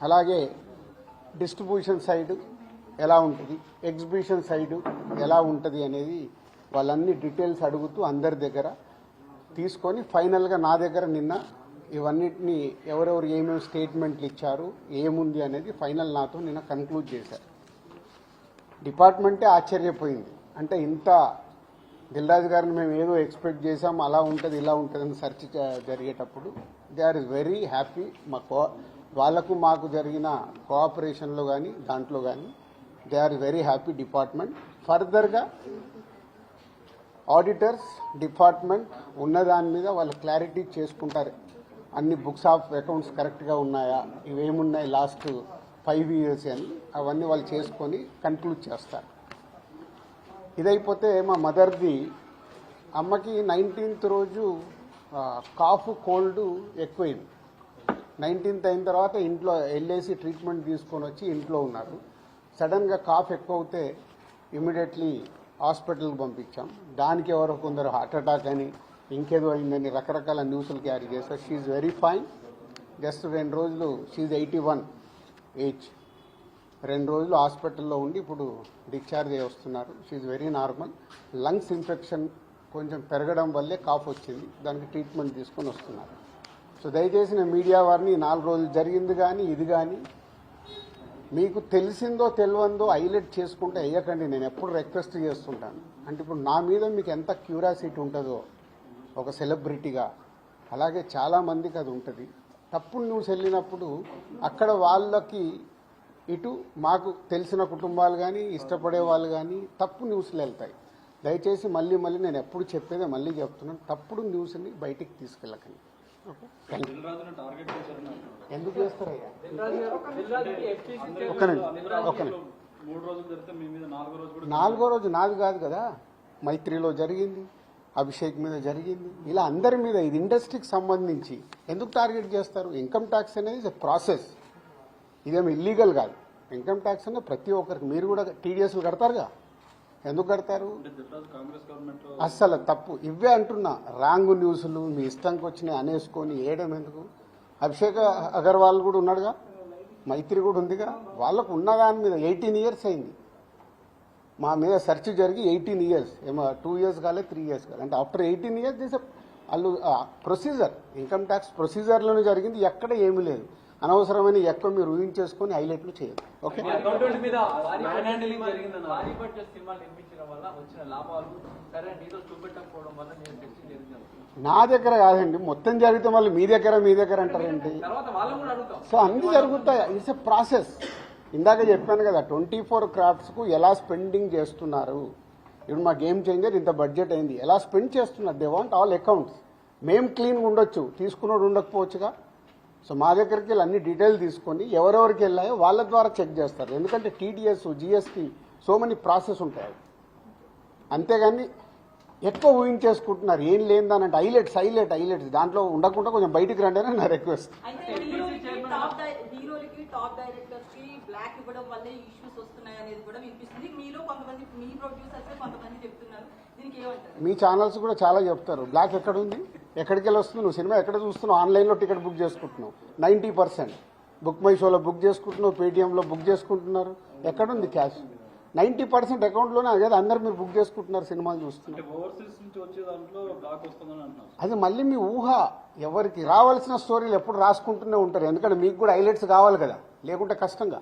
అలాగే distribution side ఎలా ఉంటుంది, ఎగ్జిబిషన్ సైడ్ ఎలా ఉంటుంది అనేది వాళ్ళన్ని డీటెయిల్స్ అడుగుతూ అందరి దగ్గర తీసుకొని ఫైనల్గా నా దగ్గర నిన్న ఇవన్నిటిని ఎవరెవరు ఏమేమి స్టేట్మెంట్లు ఇచ్చారు, ఏముంది అనేది ఫైనల్ నాతో నిన్న కన్క్లూడ్ చేశారు. డిపార్ట్మెంటే ఆశ్చర్యపోయింది. అంటే ఇంత దిల్రాజు గారిని మేము ఏదో ఎక్స్పెక్ట్ చేసాం, అలా ఉంటుంది ఇలా ఉంటుంది అని సెర్చ్ జరిగేటప్పుడు దే ఆర్ వెరీ హ్యాపీ. వాళ్ళకు మాకు జరిగిన కోఆపరేషన్లో కానీ దాంట్లో కానీ they are very happy department. ఫర్దర్గా ఆడిటర్స్ డిపార్ట్మెంట్ ఉన్నదాని మీద వాళ్ళు క్లారిటీ చేసుకుంటారు. అన్ని బుక్స్ ఆఫ్ అకౌంట్స్ కరెక్ట్గా ఉన్నాయా, ఇవేమున్నాయి లాస్ట్ 5 years అని అవన్నీ వాళ్ళు చేసుకొని కన్క్లూడ్ చేస్తారు. ఇదైపోతే మా మదర్ది అమ్మకి 19th రోజు కాఫ్ కోల్డ్ ఎక్కువైంది. 19th అయిన తర్వాత ఇంట్లో వెళ్ళేసి ట్రీట్మెంట్ తీసుకొని వచ్చి ఇంట్లో ఉన్నారు. సడన్గా కాఫ్ ఎక్కువ అవుతే ఇమీడియట్లీ హాస్పిటల్కి పంపించాం. దానికి ఎవరో కొందరు హార్ట్ అటాక్ అని ఇంకేదో అయిందని రకరకాల న్యూస్లు క్యారీ చేస్తారు. She very fine. జస్ట్ 2 రోజులు షీఈ్ 81 ఏజ్. 2 రోజులు హాస్పిటల్లో ఉండి ఇప్పుడు డిశ్చార్జ్ అయ్యి వస్తున్నారు. She very normal. Lungs infection కొంచెం పెరగడం వల్లే కాఫ్ వచ్చింది, దానికి ట్రీట్మెంట్ తీసుకొని వస్తున్నారు. సో దయచేసి నేను మీడియా వారిని 4 రోజులు జరిగింది కానీ ఇది కానీ మీకు తెలిసిందో తెలియందో హైలైట్ చేసుకుంటే వేయకండి. నేను ఎప్పుడు రిక్వెస్ట్ చేస్తుంటాను. అంటే ఇప్పుడు నా మీద మీకు ఎంత క్యూరియాసిటీ ఉంటుందో ఒక సెలబ్రిటీగా, అలాగే చాలామందికి అది ఉంటుంది. తప్పుడు న్యూస్ వెళ్ళినప్పుడు అక్కడ వాళ్ళకి ఇటు మాకు తెలిసిన కుటుంబాలు కానీ ఇష్టపడే వాళ్ళు కానీ తప్పు న్యూస్లు వెళ్తాయి. దయచేసి మళ్ళీ నేను ఎప్పుడు చెప్పేదే మళ్ళీ చెప్తున్నాను, తప్పుడు న్యూస్ని బయటికి తీసుకెళ్ళకండి. ఎందుకు చేస్తారయ్యా? నాలుగో రోజు నాది కాదు కదా, మైత్రిలో జరిగింది, అభిషేక్ మీద జరిగింది, ఇలా అందరి మీద. ఇది ఇండస్ట్రీకి సంబంధించి ఎందుకు టార్గెట్ చేస్తారు? ఇన్కమ్ ట్యాక్స్ అనేది ప్రాసెస్, ఇదేమి ఇల్లీగల్ కాదు. ఇన్కమ్ ట్యాక్స్ అనేది ప్రతి ఒక్కరికి, మీరు కూడా టీడీఎస్లు కడతారుగా, ఎందుకు కడతారు? అస్సలు తప్పు. ఇవే అంటున్నా, రాంగ్ న్యూస్లు మీ ఇష్టంకి వచ్చినాయి అనేసుకొని వేయడం ఎందుకు? అభిషేక్ అగర్వాల్ కూడా ఉన్నాడుగా, మైత్రి కూడా ఉందిగా, వాళ్ళకు ఉన్నదాని మీద 18 years అయింది. మా మీద సెర్చ్ జరిగి 18 years, ఏమో 2 years కాలేదు, 3 years కాలేదు. అంటే ఆఫ్టర్ 18 years దిస్ వాళ్ళు ప్రొసీజర్, ఇన్కమ్ ట్యాక్స్ ప్రొసీజర్లోనే జరిగింది, ఎక్కడ ఏమీ లేదు. అనవసరమైన ఎక్కువ మీరు ఊహించేసుకొని హైలైట్లు చేయదు. ఓకే, నా దగ్గర కాదండి, మొత్తం జరిగితే మళ్ళీ మీ దగ్గర అంటారేంటి? సో అన్ని జరుగుతాయి. It's a process. ఇందాక చెప్పాను కదా, 24 craftsకు ఎలా స్పెండింగ్ చేస్తున్నారు. ఇప్పుడు మా గేమ్ చేంజర్ ఇంత బడ్జెట్ అయింది, ఎలా స్పెండ్ చేస్తున్నారు. They want all accounts. మేము క్లీన్గా ఉండొచ్చు, తీసుకున్నోడు ఉండకపోవచ్చుగా. సో మా దగ్గరికి వెళ్ళి అన్ని డీటెయిల్ తీసుకొని ఎవరెవరికి వెళ్ళాయో వాళ్ళ ద్వారా చెక్ చేస్తారు. ఎందుకంటే TDS, GST, so many process ఉంటాయి. అంతేగాని ఎక్కువ ఊహించేసుకుంటున్నారు, ఏం లేదానంటే హైలైట్స్ దాంట్లో ఉండకుండా కొంచెం బయటికి రండి అని నా రిక్వెస్ట్. మీ ఛానల్స్ కూడా చాలా చెప్తారు, బ్లాక్ ఎక్కడ ఉంది, ఎక్కడికి వెళ్ళి వస్తుంది, నువ్వు సినిమా ఎక్కడ చూస్తున్నావు, ఆన్లైన్లో టికెట్ బుక్ చేసుకుంటున్నావు, 90% బుక్ మై షోలో బుక్ చేసుకుంటున్నావు, పేటీఎంలో బుక్ చేసుకుంటున్నారు. ఎక్కడుంది క్యాష్? 90% అకౌంట్లోనే కదా అందరు మీరు బుక్ చేసుకుంటున్నారు, సినిమాలు చూస్తున్నారు. అది మళ్ళీ మీ ఊహ. ఎవరికి రావాల్సిన స్టోరీలు ఎప్పుడు రాసుకుంటూనే ఉంటారు, ఎందుకంటే మీకు కూడా హైలైట్స్ కావాలి కదా, లేకుంటే కష్టంగా.